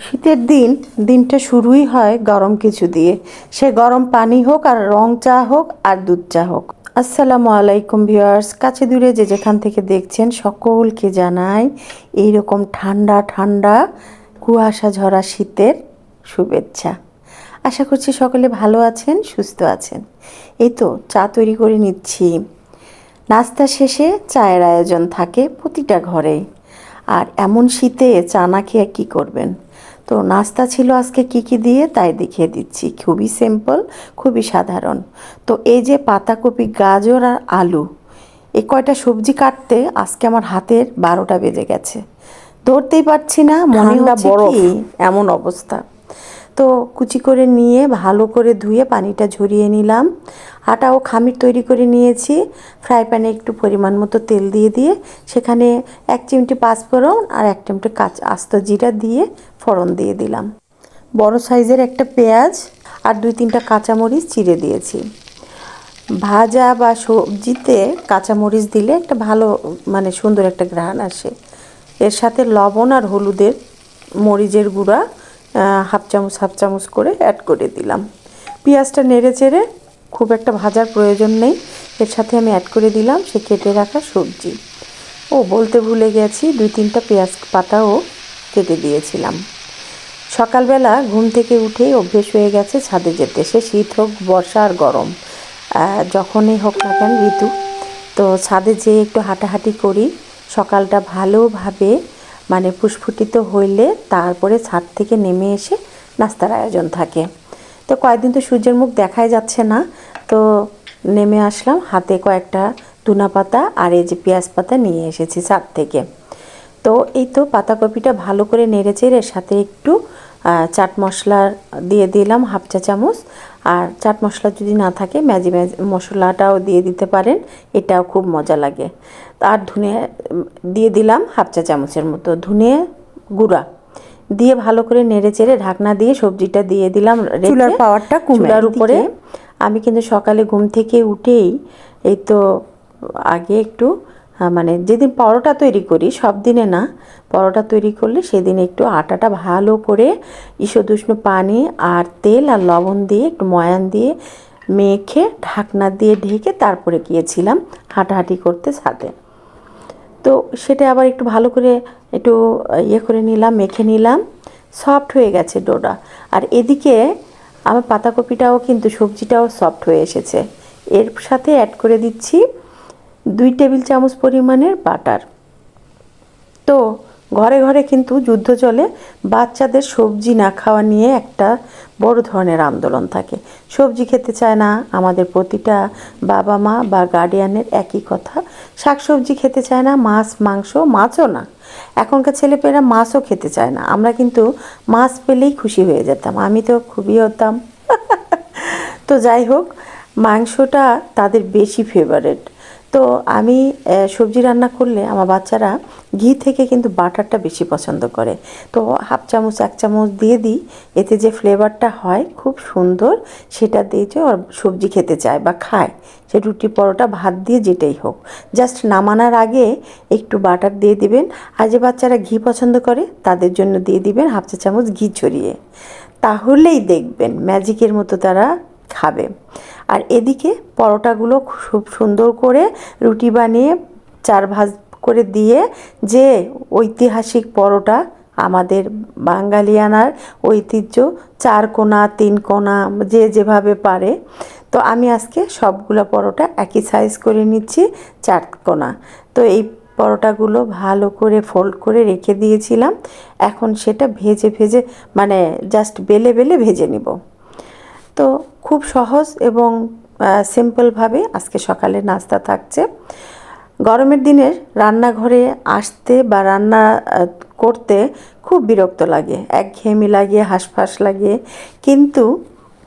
শীতের দিনটা শুরুই হয় গরম কিছু দিয়ে। সে গরম পানি হোক আর রং চা হোক আর দুধ চা হোক। আসসালামু আলাইকুম ভিউয়ার্স, কাছে দূরে যে যেখান থেকে দেখছেন সকলকে জানাই এইরকম ঠান্ডা ঠান্ডা কুয়াশা ঝরা শীতের শুভেচ্ছা। আশা করছি সকলে ভালো আছেন, সুস্থ আছেন। এই তো চা তৈরি করে নিচ্ছি। নাস্তা শেষে চায়ের আয়োজন থাকে প্রতিটা ঘরেই। আর এমন শীতে চা না খেয়ে কী করবেন? তো নাস্তা ছিল আজকে কি দিয়ে তাই দেখিয়ে দিচ্ছি। খুবই সিম্পল, খুবই সাধারণ। তো এই যে পাতাকপি, গাজর আর আলু, এই কয়টা সবজি কাটতে আজকে আমার হাতের 12টা বেজে গেছে। ধরতেই পারছি না, মনে হচ্ছে কি এমন অবস্থা। তো কুচি করে নিয়ে ভালো করে ধুয়ে পানিটা ঝরিয়ে নিলাম। আটা ও খামির তৈরি করে নিয়েছি। ফ্রাই প্যানে একটু পরিমাণ মতো তেল দিয়ে সেখানে 1 চিমটি পাঁচফোড়ন আর 1 চিমটি আস্ত জিরা দিয়ে ফোড়ন দিয়ে দিলাম। বড় সাইজের একটা পেঁয়াজ আর 2-3টা কাঁচামরিচ চিড়ে দিয়েছি। ভাজা বা সবজিতে কাঁচামরিচ দিলে একটা ভালো সুন্দর একটা ঘ্রাণ আসে। এর সাথে লবণ আর হলুদের মরিচের গুঁড়া হাফ চামচ করে অ্যাড করে দিলাম। পেঁয়াজটা নেড়ে চেড়ে, খুব একটা ভাজার প্রয়োজন নেই, এর সাথে আমি অ্যাড করে দিলাম সে কেটে রাখা সবজি। বলতে ভুলে গেছি, 2-3টা পেঁয়াজ পাতাও কেটে দিয়েছিলাম। সকালবেলা ঘুম থেকে উঠেই অভ্যেস হয়ে গেছে ছাদে যেতে, সে শীত হোক, বর্ষা আর গরম, যখনই হোক না কেন ঋতু। তো ছাদে যেয়ে একটু হাঁটাহাঁটি করি। সকালটা ভালোভাবে ফুসফুটিত হইলে তারপরে ছাদ থেকে নেমে এসে নাস্তার আয়োজন থাকে। তো কয়েকদিন তো সূর্যের মুখ দেখাই যাচ্ছে না, তো নেমে আসলাম। হাতে কয়েকটা ধুনা পাতা আর এই যে পেঁয়াজ পাতা নিয়ে এসেছি ছাদ থেকে। তো এই তো পাতাকপিটা ভালো করে নেড়েচেড়ে এর সাথে একটু চাট মশলা দিয়ে দিলাম হাফ চা চামচ। আর চাট মশলা যদি না থাকে ম্যাজি মশলাটাও দিয়ে দিতে পারেন, এটাও খুব মজা লাগে। আর ধনে দিয়ে দিলাম হাফ চা চামচের মতো ধনে গুঁড়া দিয়ে ভালো করে নেড়েচেড়ে ঢাকনা দিয়ে সবজিটা দিয়ে দিলাম। চুলার পাওয়ারটা চুলার উপরে। আমি কিন্তু সকালে ঘুম থেকে উঠেই এই তো আগে একটু যেদিন পরোটা তৈরি করি, সব দিনে না, পরোটা তৈরি করলে সেদিন একটু আটাটা ভালো করে ঈষদুষ্ণ পানি আর তেল আর লবণ দিয়ে একটু ময়ান দিয়ে মেখে ঢাকনা দিয়ে ঢেকে তারপরে গিয়েছিলাম হাঁটাহাঁটি করতে ছাদে। তো সেটা আবার একটু ভালো করে একটু করে নিলাম, মেখে নিলাম, সফট হয়ে গেছে ডোটা। আর এদিকে আমার পাতাকপিটাও কিন্তু সবজিটাও সফট হয়ে এসেছে। এর সাথে অ্যাড করে দিচ্ছি 2 টেবিল চামচ পরিমাণের বাটার। তো ঘরে ঘরে কিন্তু যুদ্ধ চলে, বাচ্চাদের সবজি না খাওয়া নিয়ে একটা বড় ধরনের আন্দোলন থাকে। সবজি খেতে চায় না, আমাদের প্রতিটা বাবা মা বা গার্ডিয়ানের একই কথা। শাকসবজি খেতে চায় না, মাছ মাংস, মাছও না। এখনকার ছেলেপেলেরা মাছও খেতে চায় না। আমরা কিন্তু মাছ পেলেই খুশি হয়ে যেতাম, আমি তো খুবই হতাম। তো যাই হোক, মাংসটা তাদের বেশি ফেভারেট। তো আমি সবজি রান্না করলে আমার বাচ্চারা ঘি থেকে কিন্তু বাটারটা বেশি পছন্দ করে। তো হাফ চামচ 1 চামচ দিয়ে দিই, এতে যে ফ্লেভারটা হয় খুব সুন্দর, সেটা দিয়ে যে ওর সবজি খেতে চায় বা খায়, সে রুটি পরোটা ভাত দিয়ে যেটাই হোক। জাস্ট নামানোর আগে একটু বাটার দিয়ে দিবেন। আর যে বাচ্চারা ঘি পছন্দ করে তাদের জন্য দিয়ে দিবেন হাফ চা চামচ ঘি ছড়িয়ে, তাহলেই দেখবেন ম্যাজিকের মতো তারা খাবে। আর এদিকে পরোটাগুলো খুব সুন্দর করে রুটি বানিয়ে 4 ভাঁজ করে দিয়ে, যে ঐতিহাসিক পরোটা, আমাদের বাঙালিয়ানার ঐতিহ্য, 4 কোণা 3 কোণা যে যেভাবে পারে। তো আমি আজকে সবগুলো পরোটা একই সাইজ করে নিচ্ছি, 4 কোণা। তো এই পরোটাগুলো ভালো করে ফোল্ড করে রেখে দিয়েছিলাম। এখন সেটা ভেজে জাস্ট বেলে ভেজে নিব। তো খুব সহজ এবং সিম্পলভাবে আজকে সকালে নাস্তা থাকছে। গরমের দিনের রান্নাঘরে আসতে বা রান্না করতে খুব বিরক্ত লাগে, একঘেয়েমি লাগে, হাঁসফাঁস লাগে। কিন্তু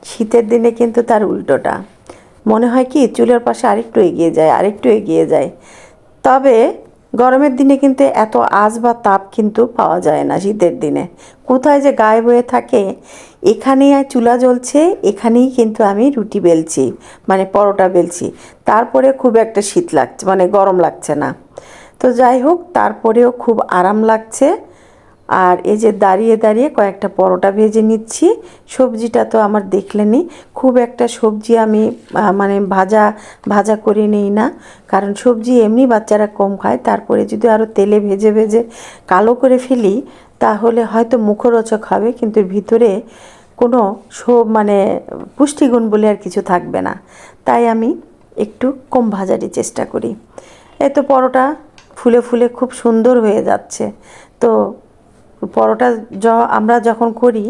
শীতের দিনে কিন্তু তার উল্টোটা, মনে হয় কি চুলের পাশে আরেকটু এগিয়ে যায়। তবে গরমের দিনে কিন্তু এত আঁচ বা তাপ কিন্তু পাওয়া যায় না। শীতের দিনে কোথায় যে গায়েব হয়ে থাকে, এখানেই চুলা জ্বলছে, এখানেই কিন্তু আমি রুটি বেলছি, পরোটা বেলছি, তারপরে খুব একটা শীত লাগছে, গরম লাগছে না। তো যাই হোক, তারপরেও খুব আরাম লাগছে। আর এই যে দাঁড়িয়ে দাঁড়িয়ে কয়েকটা পরোটা ভেজে নিচ্ছি। সবজিটা তো আমার দেখলেনি, খুব একটা সবজি আমি মানে ভাজা ভাজা করে নিই না, কারণ সবজি এমনি বাচ্চারা কম খায়, তারপরে যদি আরও তেলে ভেজে ভেজে কালো করে ফেলি তাহলে হয়তো মুখরোচক হবে, কিন্তু ভিতরে কোনো মানে পুষ্টিগুণ বলে আর কিছু থাকবে না। তাই আমি একটু কম ভাজারই চেষ্টা করি। এই তো পরোটা ফুলে ফুলে খুব সুন্দর হয়ে যাচ্ছে। তো পরোটা আমরা যখন করি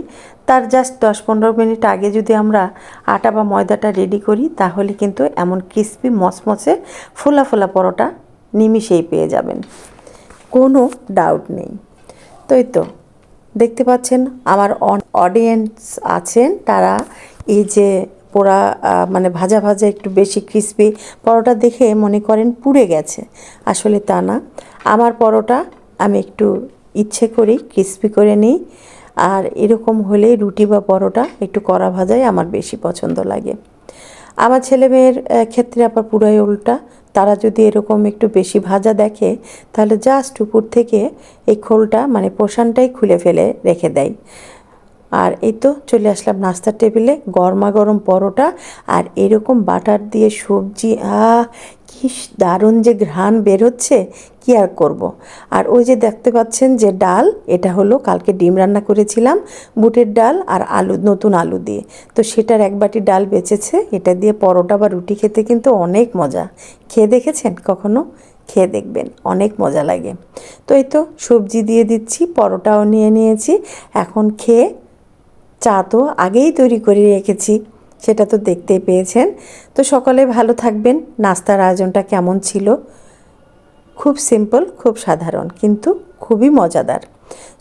তার জাস্ট 10-15 মিনিট আগে যদি আমরা আটা বা ময়দাটা রেডি করি তাহলে কিন্তু এমন ক্রিস্পি মচমচে ফোলা ফোলা পরোটা নিমিষেই পেয়ে যাবেন, কোনো ডাউট নেই। তো এই তো দেখতে পাচ্ছেন আমার অডিয়েন্স আছেন, তারা এই যে পোড়া মানে ভাজা ভাজা একটু বেশি ক্রিস্পি পরোটা দেখে মনে করেন পুড়ে গেছে, আসলে তা না। আমার পরোটা আমি একটু ইচ্ছে করেই ক্রিস্পি করে নিই, আর এরকম হলে রুটি বা পরোটা একটু কড়া ভাজাই আমার বেশি পছন্দ লাগে। আমার ছেলেমেয়ের ক্ষেত্রে আবার পুরাই উল্টা, তারা যদি এরকম একটু বেশি ভাজা দেখে তাহলে জাস্ট উপর থেকে এই খোলটা মানে পোষণটাই খুলে ফেলে রেখে দেয়। আর এই তো চলে আসলাম নাস্তার টেবিলে, গরমা গরম পরোটা আর এরকম বাটার দিয়ে সবজি, কি দারুণ যে ঘ্রাণ বেরোচ্ছে, কি আর করব। আর ওই যে দেখতে পাচ্ছেন যে ডাল, এটা হলো কালকে ডিম রান্না করেছিলাম বুটের ডাল আর আলু, নতুন আলু দিয়ে, তো সেটার এক বাটি ডাল বেঁচেছে, এটা দিয়ে পরোটা বা রুটি খেতে কিন্তু অনেক মজা। খেয়ে দেখেছেন কখনো? খেয়ে দেখবেন, অনেক মজা লাগে। তো এই তো সবজি দিয়ে দিচ্ছি, পরোটাও নিয়ে নিয়েছি, এখন খেয়ে, চা তো আগেই তৈরি করে রেখেছি, সেটা তো দেখতেই পেয়েছেন। তো সকালে ভালো থাকবেন। নাস্তার আয়োজনটা কেমন ছিল? খুব সিম্পল, খুব সাধারণ, কিন্তু খুবই মজাদার।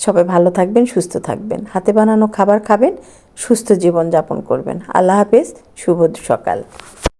সবাই ভালো থাকবেন, সুস্থ থাকবেন, হাতে বানানো খাবার খাবেন, সুস্থ জীবনযাপন করবেন। আল্লাহ হাফেজ, শুভ সকাল।